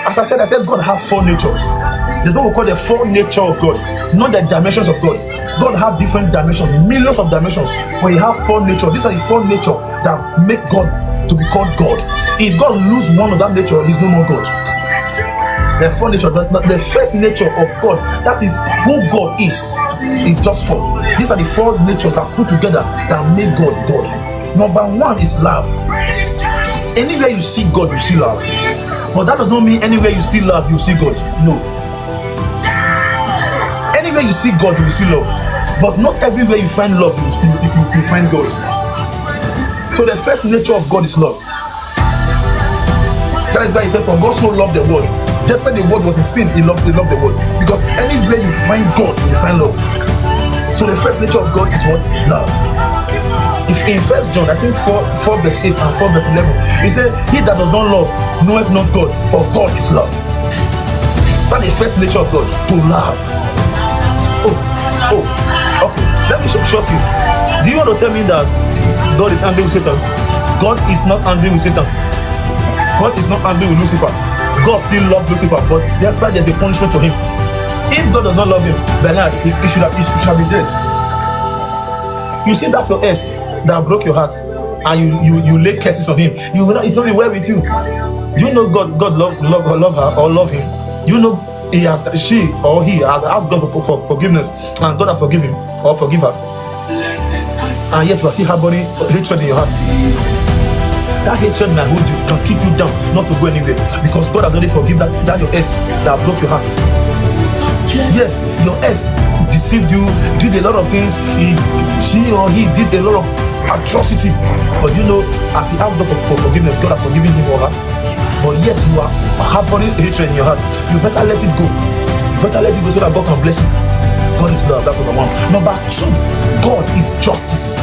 As I said God have four natures. There's what we call the four nature of God, not the dimensions of God. God have different dimensions, millions of dimensions. When you have four nature, these are the four nature that make God to be called God. If God lose one of that nature, he's no more God. The four nature, the first nature of God, that is who God is just four. These are the four natures that put together that make God God. Number one is love. Anywhere you see God, you see love. But that does not mean anywhere you see love, you see God. No. Anywhere you see God, you will see love. But not everywhere you find love, you find God. So the first nature of God is love. That is why he said, for God so loved the world. Despite the world was in sin, he loved the world. Because anywhere you find God, you find love. So the first nature of God is what? Love. If in 1 John, I think 4 verse 8 and 4 verse 11, he said, he that does not love knoweth not God, for God is love. That's the first nature of God, to love. Oh, okay. Let me shock you. Do you want to tell me that God is angry with Satan? God is not angry with Satan. God is not angry with Lucifer. God still loves Lucifer, but that's why there's a punishment to him. If God does not love him, Bernard, he should have been dead. You see that your ex that broke your heart, and you lay curses on him, it's not be well with you. Do you know God love her or love him? You know she or he has asked God for forgiveness, and God has forgiven him or forgive her, and yet you are still harboring hatred in your heart. That hatred may hold you, can keep you down, not to go anywhere, because God has already forgiven that your ex that broke your heart. Yes, your ex deceived you, did a lot of things, she or he did a lot of atrocity, but you know, as he asked God for forgiveness, God has forgiven him or her. But yet you are harboring hatred in your heart. You better let it go. You better let it go so that God can bless you. God is love. That's number one. Number two, God is justice.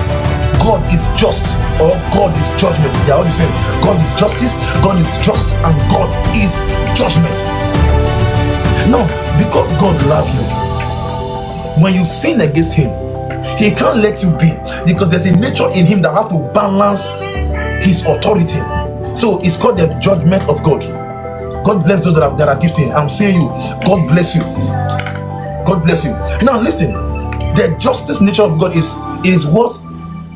God is just, or God is judgment. They are all the same. God is justice, God is just, and God is judgment. Now, because God loves you, when you sin against him, he can't let you be, because there's a nature in him that have to balance his authority. So it's called the judgment of God. God bless those that are gifted. I'm saying you, God bless you. God bless you. Now listen, the justice nature of God is what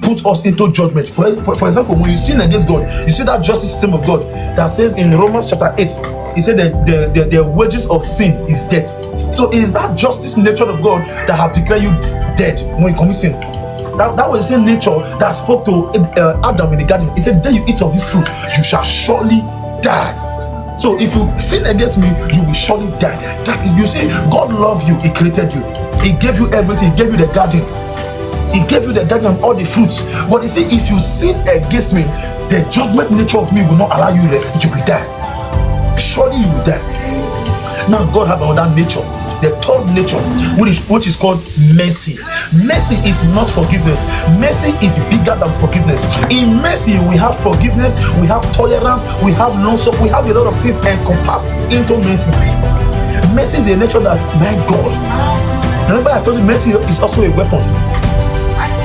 put us into judgment. For example, when you sin against God, you see that justice system of God that says in Romans chapter 8, he said that the wages of sin is death. So it is that justice nature of God that have declared you dead when you commit sin. That was the same nature that spoke to Adam in the garden. He said, then you eat of this fruit, you shall surely die. So if you sin against me, you will surely die. That is, you see, God loved you, he created you, he gave you everything, he gave you the garden, he gave you the garden and all the fruits. But he said, if you sin against me, the judgment nature of me will not allow you rest, you will die. Surely you will die. Now God has another nature, the third nature, which is called mercy. Mercy is not forgiveness. Mercy is bigger than forgiveness. In mercy, we have forgiveness, we have tolerance, we have long-suffering, we have a lot of things encompassed into mercy. Mercy is a nature that, my God, remember I told you mercy is also a weapon.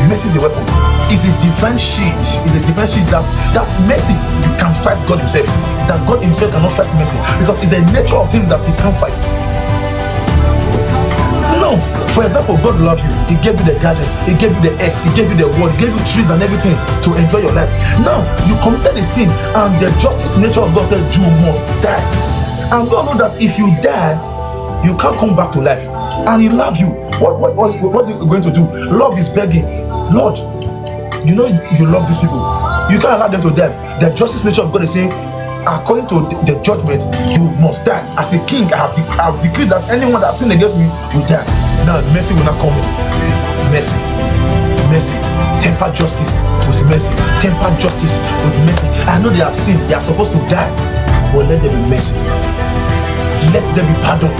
Mercy is a weapon. It's a divine shield. It's a divine shield that mercy can fight God himself. That God himself cannot fight mercy, because it's a nature of him that he can't fight. No. For example, God loved you. He gave you the garden, he gave you the earth, he gave you the world, he gave you trees and everything to enjoy your life. Now you committed a sin, and the justice nature of God said you must die. And God knows that if you die, you can't come back to life. And he loves you. What's he going to do? Love is begging. Lord, you know you love these people. You can't allow them to die. The justice nature of God is saying, according to the judgment, you must die. As a king, I have decreed that anyone that sinned against me will die. Now mercy will not come in. Mercy. Temper justice with mercy. Temper justice with mercy. I know they have sinned, they are supposed to die, but let them be mercy. Let them be pardoned.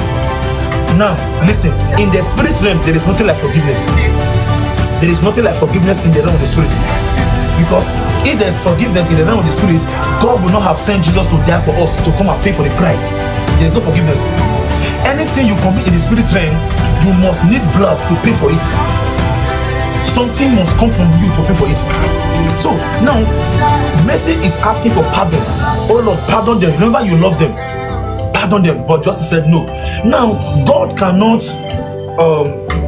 Now listen, in the spirit realm, there is nothing like forgiveness. There is nothing like forgiveness in the realm of the spirit. Because if there is forgiveness in the realm of the spirit, God will not have sent Jesus to die for us, to come and pay for the price. There is no forgiveness. Any sin you commit in the spirit realm, you must need blood to pay for it. Something must come from you to pay for it. So now mercy is asking for pardon. Oh Lord, pardon them. Remember you love them. pardon them. But justice said no. Now, God cannot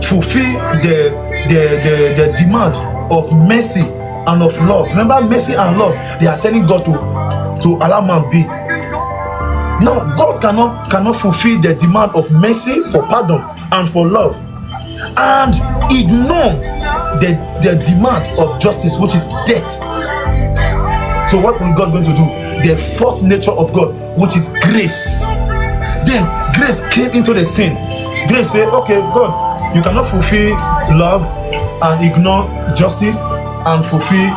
fulfill the demand of mercy and of love. Remember, mercy and love, they are telling God to allow man be. Now, God cannot fulfill the demand of mercy for pardon and for love, and ignore the demand of justice, which is death. So what will God going to do? The fourth nature of God, which is grace. Then grace came into the scene. Grace said, okay, God, you cannot fulfill love and ignore justice and fulfill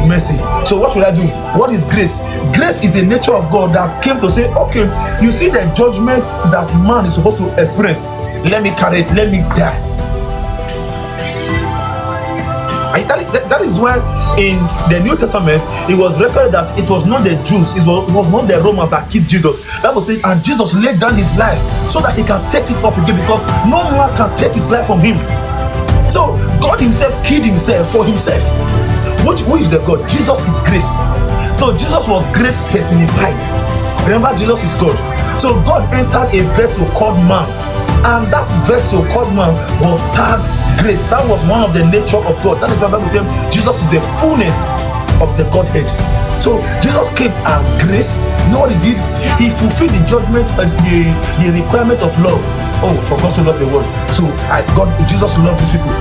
mercy. So what should I do? What is grace? Grace is the nature of God that came to say, okay, you see the judgment that man is supposed to experience. Let me carry it. Let me die. That is why in the New Testament it was recorded that it was not the Jews, it was not the Romans that killed Jesus. That was it, and Jesus laid down his life so that he can take it up again, because no one can take his life from him. So God himself killed himself for himself. Who is the God? Jesus is grace. So Jesus was grace personified. Remember, Jesus is God. So God entered a vessel called man, and that vessel called man was tagged grace. That was one of the nature of God. That is why the Bible says Jesus is the fullness of the Godhead. So Jesus came as grace. You know what he did? He fulfilled the judgment and the requirement of love. Oh, for God to love the world. So Jesus loved these people.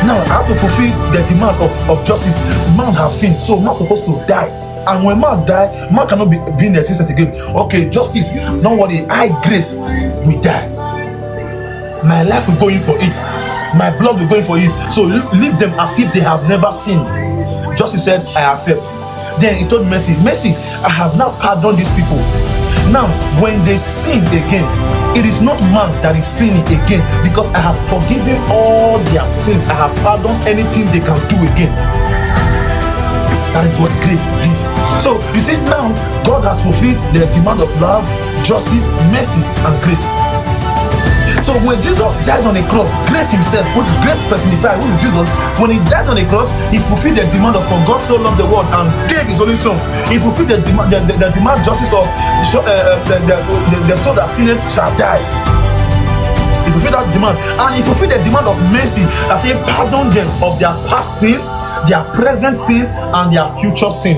Now I have to fulfill the demand of justice. Man have sinned, so man supposed to die. And when man die, man cannot be in existence again. Okay, justice, don't worry, grace will die. My life will go in for it. My blood will go in for it. So leave them as if they have never sinned. Justice said, I accept. Then he told mercy, I have now pardoned these people. Now, when they sin again, it is not man that is sinning again, because I have forgiven all their sins. I have pardoned anything they can do again. That is what grace did. So you see, now God has fulfilled the demand of love, justice, mercy, and grace. So when Jesus died on the cross, grace himself, grace personified, who is Jesus, when he died on the cross, he fulfilled the demand of for God so loved the world and gave his only son. He fulfilled the demand justice of the soul that sinned shall die. He fulfilled that demand, and he fulfilled the demand of mercy that said, pardon them of their past sin, their present sin, and their future sin.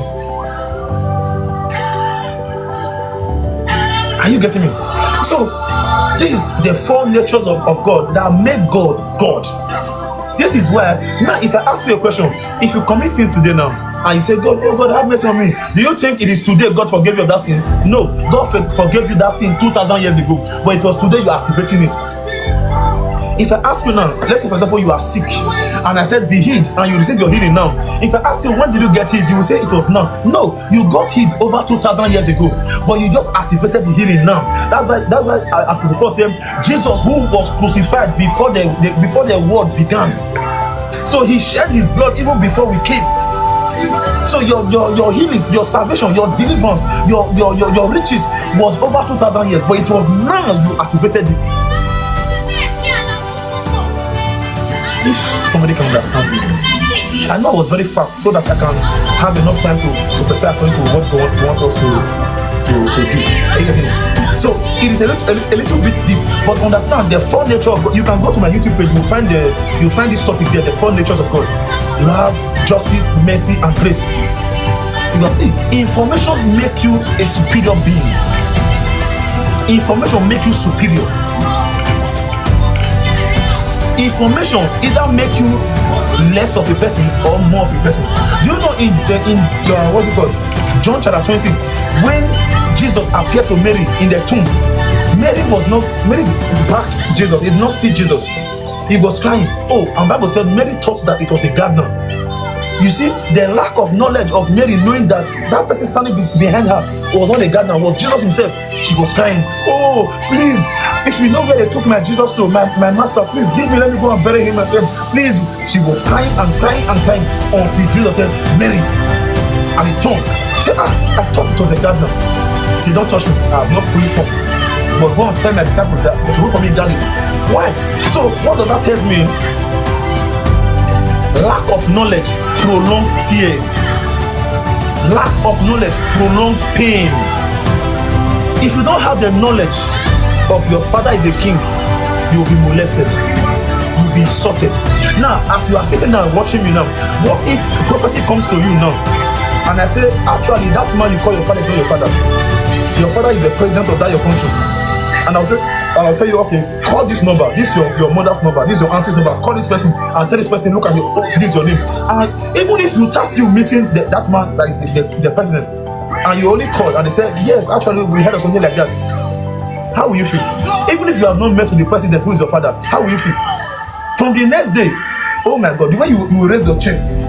Are you getting me? So this is the four natures of God that make God God. This is why now, if I ask you a question, if you commit sin today now and you say, God, oh God, have mercy on me, do you think it is today God forgave you of that sin? No, God forgave you that sin 2,000 years ago, but it was today you are activating it. If I ask you now, let's say for example you are sick and I said be healed and you receive your healing now. If I ask you when did you get healed, you will say it was now. No, you got healed over 2,000 years ago, but you just activated the healing now. That's why I could say Jesus, who was crucified before the world began. So he shed his blood even before we came. So your healings, your salvation, your deliverance, your riches was over 2,000 years, but it was now you activated it. If somebody can understand me, I know I was very fast so that I can have enough time to prophesy according to what God wants us to do. Are you getting it? So it is a little bit deep, but understand the four natures of God. You can go to my YouTube page, you'll find this topic there, the four natures of God: love, justice, mercy, and grace. You can see, information make you a superior being. Information make you superior. Information either make you less of a person or more of a person. Do you know in what's it called, John chapter 20, when Jesus appeared to Mary in the tomb, Mary back Jesus, did not see Jesus. He was crying. Oh, and Bible said Mary thought that it was a gardener. You see, the lack of knowledge of Mary knowing that person standing behind her was not a gardener, was Jesus himself. She was crying. Oh, please, if you know where they took my Jesus to, my master, please give me, let me go and bury him myself. Please. She was crying and crying and crying until Jesus said, Mary. And he turned. She said, I thought it was a gardener. She said, don't touch me. I have not fully formed. But go and tell my disciples that they should go for me, darling. Why? So what does that tell me? Lack of knowledge, prolonged tears. Lack of knowledge, prolonged pain. If you don't have the knowledge of your father is a king, you will be molested, you will be insulted. Now, as you are sitting down watching me now, what if prophecy comes to you now, and I say, actually, that man you call your father is not your father. Your father is the president of that your country. And I'll tell you, okay, call this number. This is your mother's number. This is your auntie's number. Call this person and tell this person, look at you. Oh, this is your name. And even if you start you meeting that man that is the president, and you only call and they say, yes, actually, we heard of something like that. How will you feel? Even if you have not met with the president who is your father, how will you feel? From the next day, oh my God, the way you raise your chest,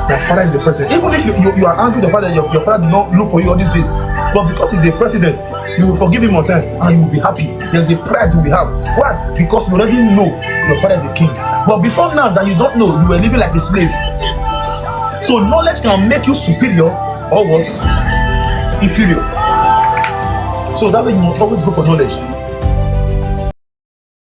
your father is the president. Even if you are angry with your father, your father did not look for you all these days, but because he's the president, you will forgive him on time and you will be happy. There's a pride you will have. Why? Because you already know your father is the king. But before now that you don't know, you were living like a slave. So knowledge can make you superior or what? Inferior. So that way you must always go for knowledge.